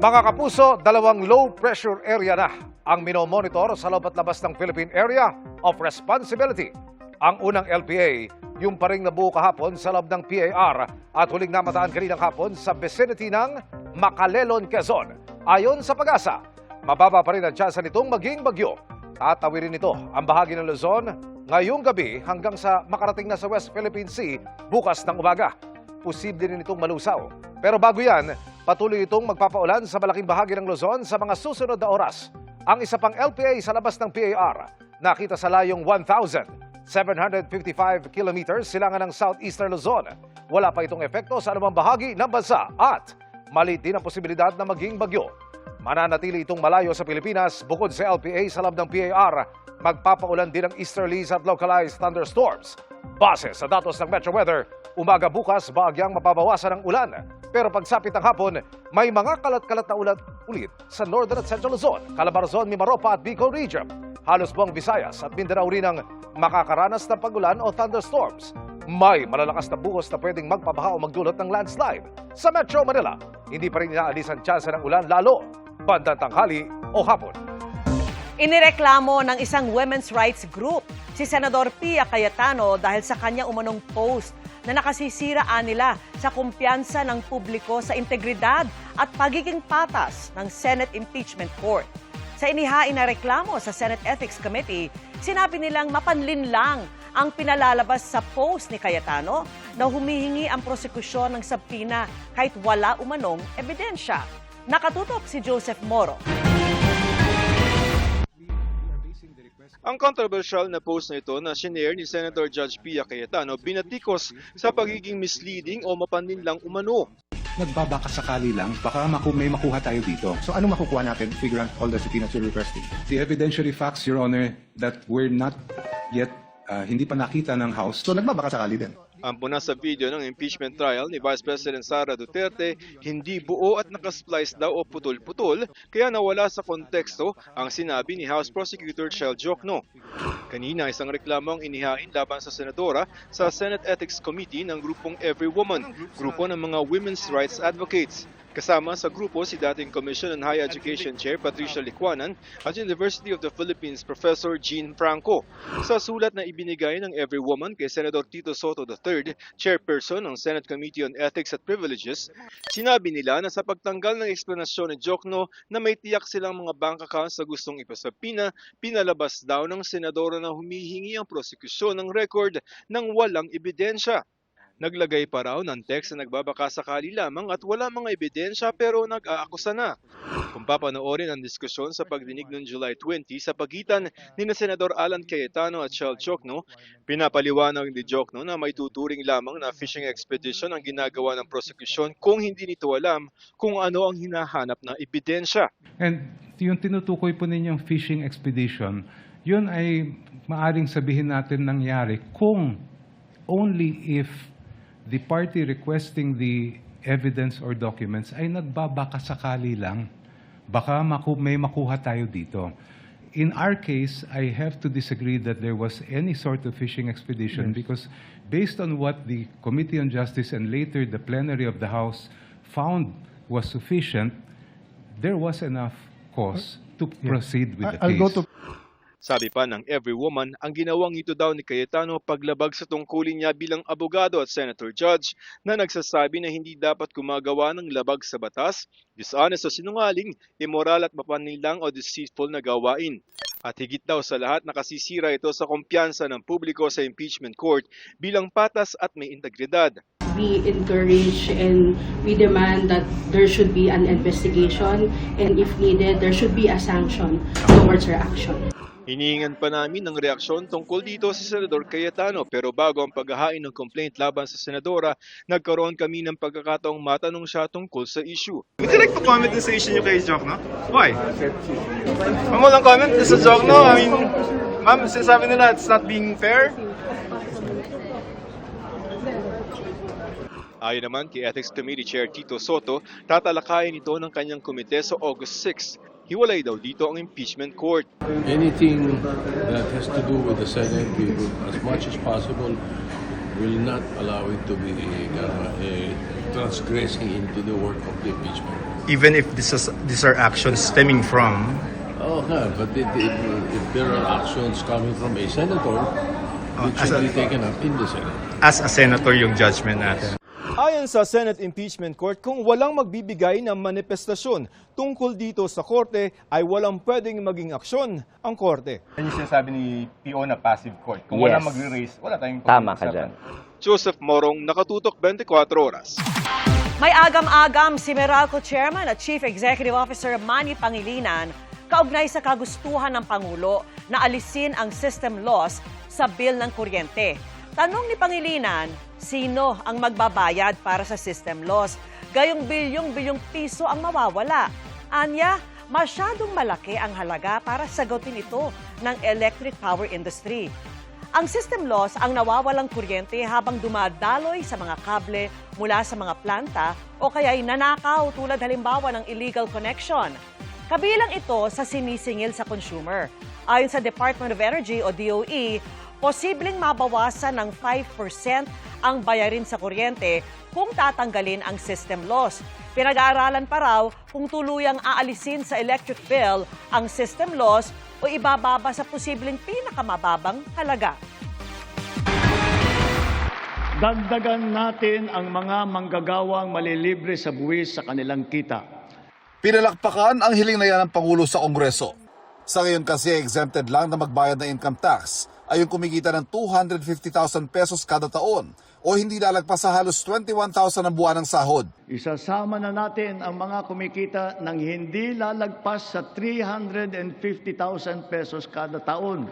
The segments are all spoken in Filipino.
Mga kapuso, dalawang low-pressure area na ang minomonitor sa loob at labas ng Philippine Area of Responsibility. Ang unang LPA, yung pa ring nabuo kahapon sa loob ng PAR at huling namataan kaninang hapon sa vicinity ng Macalelon, Quezon. Ayon sa Pag-asa, mababa pa rin ang tsansa nitong maging bagyo. Tatawirin nito ang bahagi ng Luzon ngayong gabi hanggang sa makarating na sa West Philippine Sea bukas ng umaga. Posible rin itong malusaw. Pero bago yan, patuloy itong magpapaulan sa malaking bahagi ng Luzon sa mga susunod na oras. Ang isa pang LPA sa labas ng PAR, nakita sa layong 1,755 kilometers silangan ng southeastern Luzon. Wala pa itong epekto sa anumang bahagi ng bansa at maliit din ang posibilidad na maging bagyo. Mananatili itong malayo sa Pilipinas bukod sa LPA sa loob ng PAR, magpapaulan din ng easterlies at localized thunderstorms. Base sa datos ng Metro Weather, umaga bukas bahagyang mapabawasan ang ulan. Pero pagsapit ng hapon, may mga kalat-kalat na ulan ulit sa Northern at Central Luzon, Calabarzon, Mimaropa at Bicol Region. Halos buong Visayas at Mindanao rin ang makakaranas ng pagulan o thunderstorms. May malalakas na buhos na pwedeng magpabaha o magdulot ng landslide. Sa Metro Manila, hindi pa rin inaalis ang tsansa ng ulan lalo bandang tanghali o hapon. Inireklamo ng isang women's rights group si Senador Pia Cayetano dahil sa kanya umanong post na nakasisiraan nila sa kumpiyansa ng publiko sa integridad at pagiging patas ng Senate Impeachment Court. Sa inihain na reklamo sa Senate Ethics Committee, sinabi nilang mapanlin lang ang pinalalabas sa post ni Cayetano na humihingi ang prosekusyon ng subpoena kahit wala umanong ebidensya. Nakatutok si Joseph Moro. Ang controversial na post na ito na shinare ni Senator Judge Pia Cayetano binatikos sa pagiging misleading o mapanlinlang umano. Nagbabakasakali lang, baka may makuha tayo dito. So ano makukuha natin, figure out all the subpoenas you're requesting? The evidentiary facts, Your Honor, that were not yet, hindi pa nakita ng House, so nagbabakasakali din. Ang puna sa video ng impeachment trial ni Vice President Sara Duterte, hindi buo at nakasplice daw o putol-putol, kaya nawala sa konteksto ang sinabi ni House Prosecutor Chel Jokno. Kanina isang reklamo ang inihain laban sa senadora sa Senate Ethics Committee ng grupong Every Woman, grupo ng mga women's rights advocates. Kasama sa grupo si dating Commission on Higher Education Chair Patricia Licuanan at University of the Philippines Professor Jean Franco. Sa sulat na ibinigay ng Every Woman kay Senator Tito Soto III, Chairperson ng Senate Committee on Ethics at Privileges, sinabi nila na sa pagtanggal ng eksplanasyon ni Jokno na may tiyak silang mga bank accounts sa gustong ipasapina, pinalabas daw ng senadora na humihingi ang prosekusyon ng record ng walang ebidensya. Naglagay pa raw ng text na nagbabakasakali lamang at wala mga ebidensya pero nag-aakusa na. Kung papanoorin ang diskusyon sa pagdinig noong July 20 sa pagitan ni Senador Alan Cayetano at Chel Jokno, pinapaliwanag ni Jokno na may tuturing lamang na fishing expedition ang ginagawa ng prosekusyon kung hindi nito alam kung ano ang hinahanap na ebidensya. And yung tinutukoy po ninyong fishing expedition, yun ay maaring sabihin natin nangyari kung only if the party requesting the evidence or documents ay nagbabakasakali lang, baka may makuha tayo dito. In our case, I have to disagree that there was any sort of fishing expedition because based on what the Committee on Justice and later the plenary of the House found was sufficient, there was enough cause to proceed with the case. Sabi pa ng Every Woman, ang ginawang ito daw ni Cayetano paglabag sa tungkulin niya bilang abogado at senator judge na nagsasabi na hindi dapat gumagawa ng labag sa batas, dishonest o sinungaling, immoral at mapanlinlang o deceitful na gawain. At higit daw sa lahat nakasisira ito sa kumpiyansa ng publiko sa impeachment court bilang patas at may integridad. We encourage and we demand that there should be an investigation and if needed, there should be a sanction towards her action. Hinihingan pa namin ng reaksyon tungkol dito si Senador Cayetano pero bago ang paghahain ng complaint laban sa senadora, nagkaroon kami ng pagkakataong matanong siya tungkol sa issue. Would you like to comment sa issue niyo kay Jokno? Why? Ma'am, walang comment sa Jokno? I mean, ma'am, sinasabi nila it's not being fair? Ayon naman kay Ethics Committee Chair Tito Soto, tatalakayin ito ng kanyang komite sa August 6. Hiwalay daw dito ang impeachment court. Anything that has to do with the Senate, we will, as much as possible, will not allow it to be transgressing into the work of the impeachment. Even if these are actions stemming from... Oh, yeah, but if there are actions coming from a senator, it should be taken up in the Senate. As a senator yung judgment natin. Ayon sa Senate Impeachment Court, kung walang magbibigay ng manifestasyon tungkol dito sa korte, ay walang pwedeng maging aksyon ang korte. Yan yung sinasabi ni PO na passive court. Kung Yes. wala magre-raise, wala tayong Tama ka dyan. Joseph Morong, Nakatutok 24 Oras. May agam-agam si Meralco Chairman at Chief Executive Officer Manny Pangilinan kaugnay sa kagustuhan ng Pangulo na alisin ang system loss sa bill ng kuryente. Tanong ni Pangilinan, sino ang magbabayad para sa system loss? Gayong bilyong-bilyong piso ang mawawala. Anya, masyadong malaki ang halaga para sagutin ito ng electric power industry. Ang system loss ang nawawalang kuryente habang dumadaloy sa mga kable mula sa mga planta o kaya'y nanakaw tulad halimbawa ng illegal connection. Kabilang ito sa sinisingil sa consumer. Ayon sa Department of Energy o DOE, posibleng mabawasan ng 5% ang bayarin sa kuryente kung tatanggalin ang system loss. Pinag-aaralan pa raw kung tuluyang aalisin sa electric bill ang system loss o ibababa sa posibleng pinakamababang halaga. Dagdagan natin ang mga manggagawang malilibre sa buwis sa kanilang kita. Pinalakpakan ang hiling na yan ng Pangulo sa Kongreso. Sa ngayon kasi exempted lang na magbayad ng income tax ay yung kumikita ng 250,000 pesos kada taon o hindi lalagpas sa halos 21,000 ang buwan ng sahod. Isasama na natin ang mga kumikita ng hindi lalagpas sa 350,000 pesos kada taon.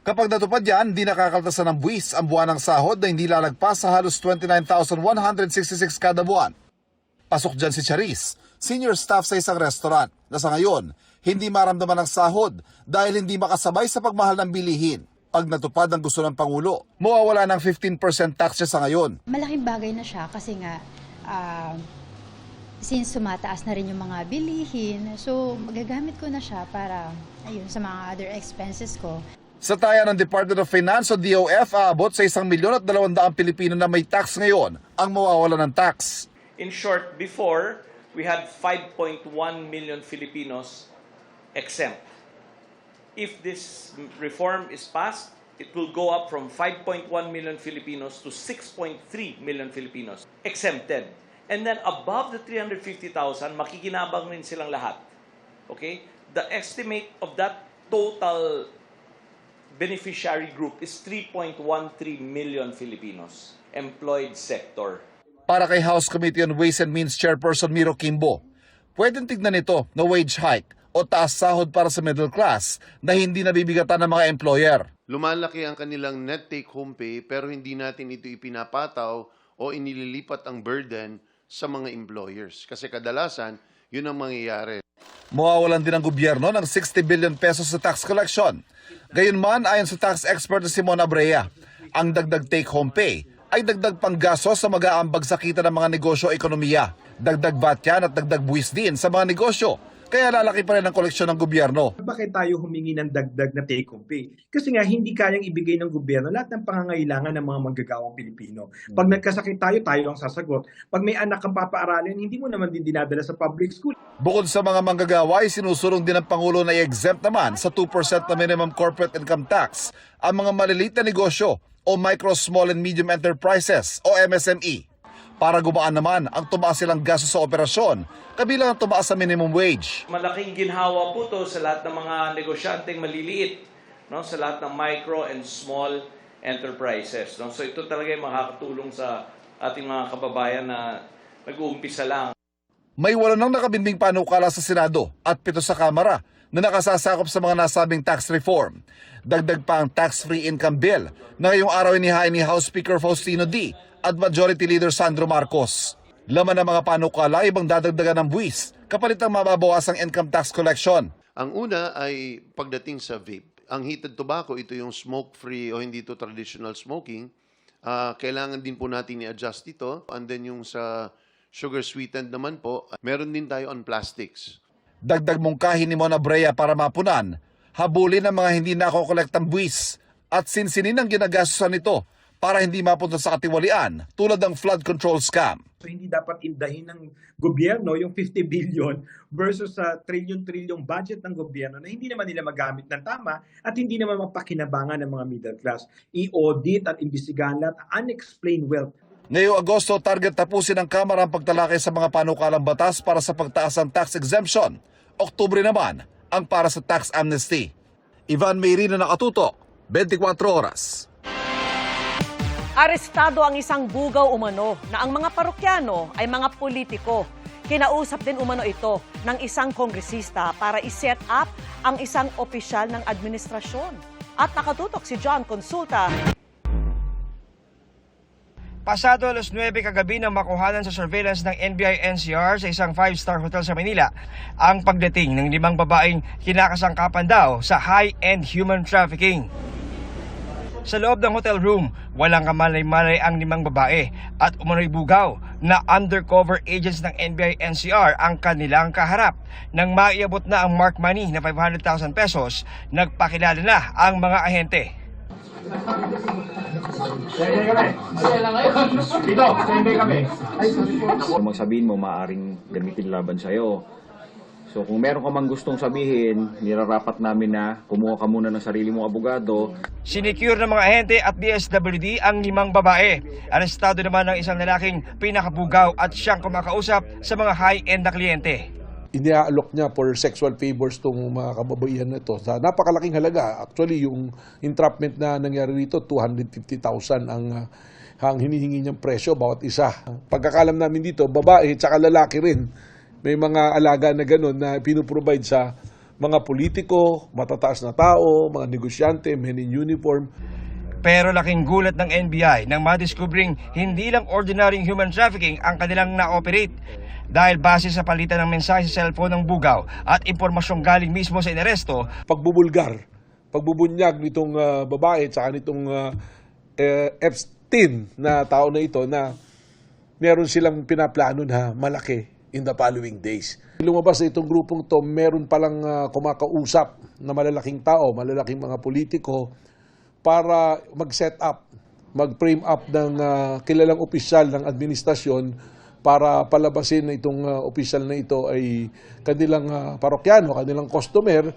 Kapag natupad yan, di nakakaltasan ng buwis ang buwan ng sahod na hindi lalagpas sa halos 29,166 kada buwan. Pasok dyan si Charis, senior staff sa isang restaurant na sa ngayon, hindi maramdaman ng sahod dahil hindi makasabay sa pagmahal ng bilihin. Pag natupad ang gusto ng Pangulo, mawawala ng 15% tax siya sa ngayon. Malaking bagay na siya kasi nga since sumataas na rin yung mga bilihin, so magagamit ko na siya para ayun, sa mga other expenses ko. Sa taya ng Department of Finance o DOF, aabot sa 1,200,000 Pilipino na may tax ngayon ang mawawala ng tax. In short, before, we had 5.1 million Filipinos exempt. If this reform is passed, it will go up from 5.1 million Filipinos to 6.3 million Filipinos exempted. And then above the 350,000, makikinabang rin silang lahat. Okay? The estimate of that total beneficiary group is 3.13 million Filipinos, employed sector. Para kay House Committee on Ways and Means Chairperson Miro Kimbo, pwedeng tignan ito na wage hike o taas sahod para sa middle class na hindi nabibigatan ng mga employer. Lumalaki ang kanilang net take-home pay pero hindi natin ito ipinapataw o inililipat ang burden sa mga employers. Kasi kadalasan, yun ang mangyayari. Mawawalan din ang gobyerno ng 60 billion pesos sa tax collection. Gayunman, ayon sa tax expert na Simon Abrea, ang dagdag take-home pay ay dagdag panggaso sa mag-aambag sa kita ng mga negosyo o ekonomiya. Dagdag VAT yan at dagdag buwis din sa mga negosyo. Kaya lalaki pa rin ang koleksyon ng gobyerno. Bakit tayo humingi ng dagdag na take-home pay? Kasi nga hindi kayang ibigay ng gobyerno lahat ng pangangailangan ng mga manggagawang Pilipino. Pag nagkasakit tayo ang sasagot. Pag may anak kang papaaralin, hindi mo naman din dinadala sa public school. Bukod sa mga manggagawa, sinusulong din ng Pangulo na i-exempt naman sa 2% na minimum corporate income tax ang mga maliliit na negosyo o micro, small and medium enterprises o MSME. Para gumaan naman ang tumaas silang gasto sa operasyon, kabilang ang tumaas sa minimum wage. Malaking ginhawa po to sa lahat ng mga negosyanteng maliliit, no? Sa lahat ng micro and small enterprises. No? So ito talaga yung makakatulong sa ating mga kababayan na nag-uumpisa lang. May 8 nang nakabinbing panukala sa Senado at 7 sa Kamara na nakasasakop sa mga nasabing tax reform. Dagdag pa ang tax-free income bill na ngayong araw inihain ni House Speaker Faustino D. at Majority Leader Sandro Marcos. Laman ng mga panukala, ibang dadagdagan ng buwis kapalit ang mababawasang income tax collection. Ang una ay pagdating sa vape. Ang heated tobacco, ito yung smoke-free o hindi ito traditional smoking. Kailangan din po natin i-adjust ito. And then yung sa sugar-sweetened naman po, meron din tayo on plastics. Dagdag mungkahi ni Mona Brea para mapunan, habulin ang mga hindi nakokolektang buwis at sinsinin ang ginagastusan nito para hindi mapunta sa katiwalian tulad ng flood control scam. So hindi dapat indahin ng gobyerno yung 50 billion versus sa trillion-trillion budget ng gobyerno na hindi naman nila magamit ng tama at hindi naman mapakinabangan ng mga middle class. I-audit at imbestigahan lahat unexplained wealth. Ngayong Agosto, target tapusin ng Kamara ang pagtalakay sa mga panukalang batas para sa pagtaas ng tax exemption. Oktubre naman ang para sa tax amnesty. Ivan Mayrina, nakatutok, 24 oras. Arestado ang isang bugaw umano na ang mga parokyano ay mga politiko. Kinausap din umano ito ng isang kongresista para i-set up ang isang opisyal ng administrasyon. At nakatutok si John Consulta. Pasado alas 9 kagabi nang makuhanan sa surveillance ng NBI-NCR sa isang 5-star hotel sa Manila ang pagdating ng 5 babaeng kinakasangkapan daw sa high-end human trafficking. Sa loob ng hotel room, walang kamalay-malay ang 5 babae at umano'y bugaw na undercover agents ng NBI-NCR ang kanilang kaharap. Nang maiabot na ang mark money na 500,000 pesos, nagpakilala na ang mga ahente. Kung magsabihin mo, maaaring gamitin laban sa'yo. So kung meron ka mang gustong sabihin, nirarapat namin na kumuha ka muna ng sarili mong abogado. Sinicure ng mga ahente at DSWD ang 5 babae. Arestado naman ng isang lalaking pinakabugaw at siyang kumakausap sa mga high-end na kliyente. Iniaalok niya for sexual favors tong mga kababaihan na ito sa napakalaking halaga. Actually, yung entrapment na nangyari rito, 250,000 ang hinihingi niyang presyo bawat isa. Pagkakalam namin dito, babae at lalaki rin. May mga alaga na gano'n na pinuprovide sa mga politiko, matataas na tao, mga negosyante, men in uniform. Pero laking gulat ng NBI nang madiskubring hindi lang ordinaryong human trafficking ang kanilang na-operate. Dahil base sa palitan ng mensahe sa cellphone ng bugaw at impormasyong galing mismo sa inaresto, pagbubulgar, pagbubunyag nitong babae at saka nitong Epstein na tao na ito na meron silang pinaplano na malaki in the following days. Lumabas na itong grupong to, meron palang kumakausap na malalaking tao, malalaking mga politiko para mag-set up, mag-frame up ng kilalang opisyal ng administrasyon para palabasin na itong opisyal na ito ay kanilang parokyano, kanilang customer.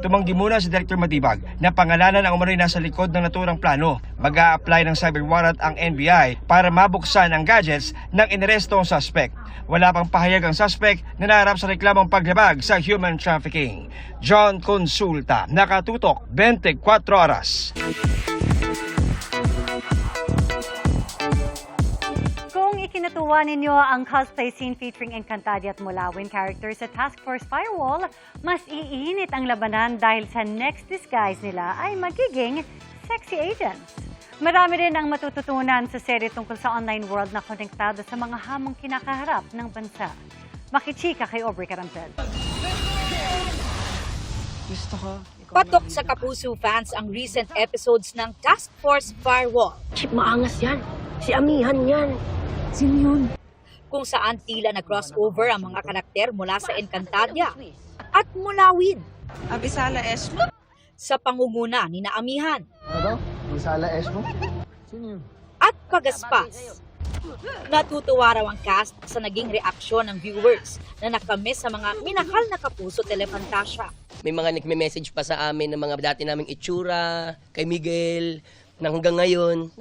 Tumanggi muna si Director Matibag na pangalanan ang umano'y nasa likod ng naturang plano. Mag-a-apply ng cyber warrant ang NBI para mabuksan ang gadgets ng inarestong suspect. Wala pang pahayag ang suspect na naharap sa reklamong paglabag sa human trafficking. John Consulta, nakatutok, 24 oras. Kung ikinatuwa ninyo ang cosplay scene featuring Encantadia at Mulawin characters sa Task Force Firewall, mas iinit ang labanan dahil sa next disguise nila ay magiging sexy agents. Marami rin ang matututunan sa serye tungkol sa online world na konektado sa mga hamong kinakaharap ng bansa. Makichika kay Aubrey Carampel. Patok sa Kapuso fans ang recent episodes ng Task Force Firewall. Chip, maangas yan. Si Amihan yan. Sino yun? Kung saan tila na-crossover ang mga karakter mula sa Encantadia at Mulawin. Abisala Esmo? Sa pangunguna ni Amihan. Ano? Abisala Esmo? Sino yun? At Pagaspas. Natutuwa raw ang cast sa naging reaksyon ng viewers na nakamiss sa mga minahal na Kapuso telefantasya. May mga nagme-message pa sa amin ng mga dati naming itsura, kay Miguel, na hanggang ngayon,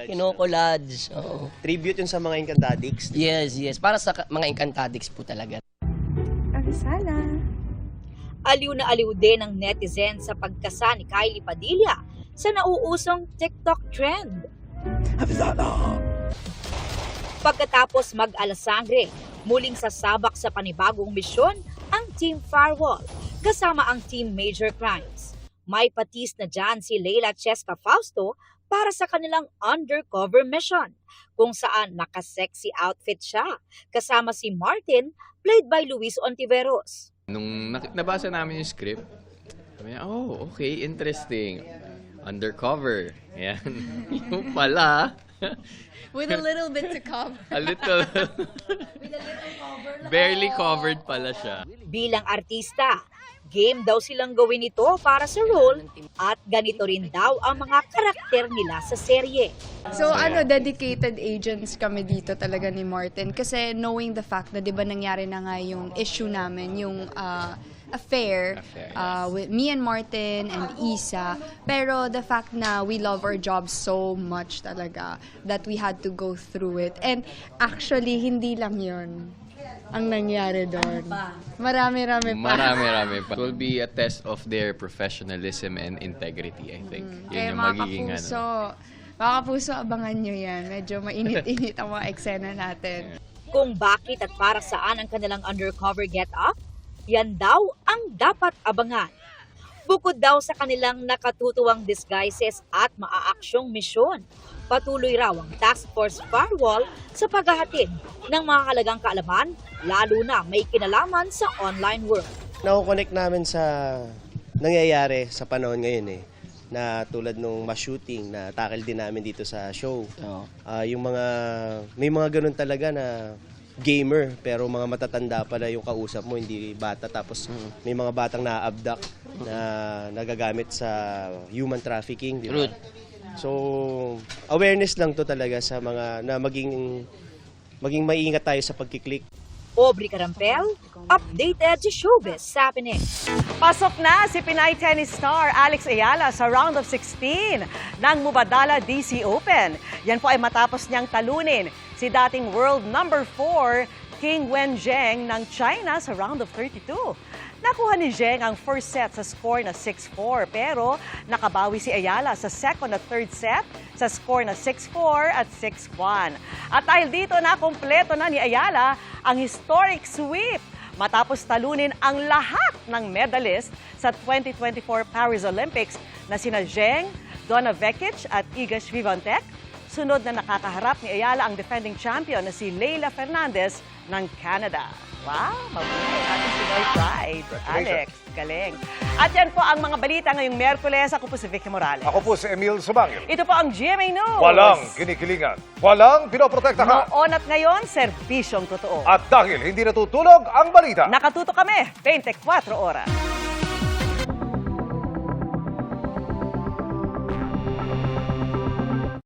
Kinokolodge. Tribute yun sa mga Encantadix? Yes. Para sa mga Encantadix po talaga. Abisala. Aliw na aliw din ng netizen sa pagkasa ni Kylie Padilla sa nauusong TikTok trend. Abisala. Pagkatapos mag-alasangre, muling sasabak sa panibagong misyon ang Team Firewall kasama ang Team Major Crimes. May patis na dyan si Leila Cheska Fausto para sa kanilang undercover mission, kung saan naka-sexy outfit siya, kasama si Martin, played by Luis Ontiveros. Nung nabasa namin yung script, sabi niya, okay, interesting. undercover. Yan. Yung pala, With a little bit to cover. a little, barely covered pala siya. Bilang artista, game daw silang gawin ito para sa role at ganito rin daw ang mga karakter nila sa serye. So dedicated agents kami dito talaga ni Martin kasi knowing the fact na 'di ba nangyari na nga yung issue namin, yung affair with me and Martin and Isa, pero the fact na we love our job so much talaga that we had to go through it. And actually hindi lang 'yon ang nangyari doon. Marami-rami pa. Marami-rami pa. It will be a test of their professionalism and integrity, I think. Kaya Yun yung mga magiging kapuso, abangan nyo yan. Medyo mainit-init ang mga eksena natin. Kung bakit at para saan ang kanilang undercover get-up, yan daw ang dapat abangan. Bukod daw sa kanilang nakatutuwang disguises at maaaksyong misyon, patuloy raw ang Task Force Firewall sa paghahatid ng mga halagang kaalaman, lalo na may kinalaman sa online world. Nako-connect namin sa nangyayari sa panahon ngayon na tulad nung mass shooting na tackle din namin dito sa show. Yung may mga ganun talaga na gamer pero mga matatanda pala yung kausap mo, hindi bata, tapos may mga batang na-abduct na nagagamit sa human trafficking, di ba? So awareness lang to talaga sa mga na maging maingat tayo sa pagkiklik. Aubrey Carampel, updated sa Showbiz Happening. Pasok na si Pinay tennis star Alex Ayala sa round of 16 ng Mubadala DC Open. Yan po ay matapos niyang talunin si dating world number 4 King Wen Zheng ng China sa round of 32. Nakuha ni Zheng ang first set sa score na 6-4 pero nakabawi si Ayala sa second at third set sa score na 6-4 at 6-1. At dahil dito na kompleto na ni Ayala ang historic sweep matapos talunin ang lahat ng medalist sa 2024 Paris Olympics na sina Zheng, Donna Vekic at Iga Swiatek. Sunod na nakakaharap ni Ayala ang defending champion na si Leila Fernandez ng Canada. Wow, mabuti ating Pinoy Pride. Alex, galing. At yan po ang mga balita ngayong Miyerkules. Ako po si Vicky Morales. Ako po si Emil Sumangil. Ito po ang GMA News. Walang kinikilingan, walang pinoprotektahan. Noon at ngayon, serbisyong totoo. At dahil hindi natutulog ang balita, nakatuto kami 24 oras.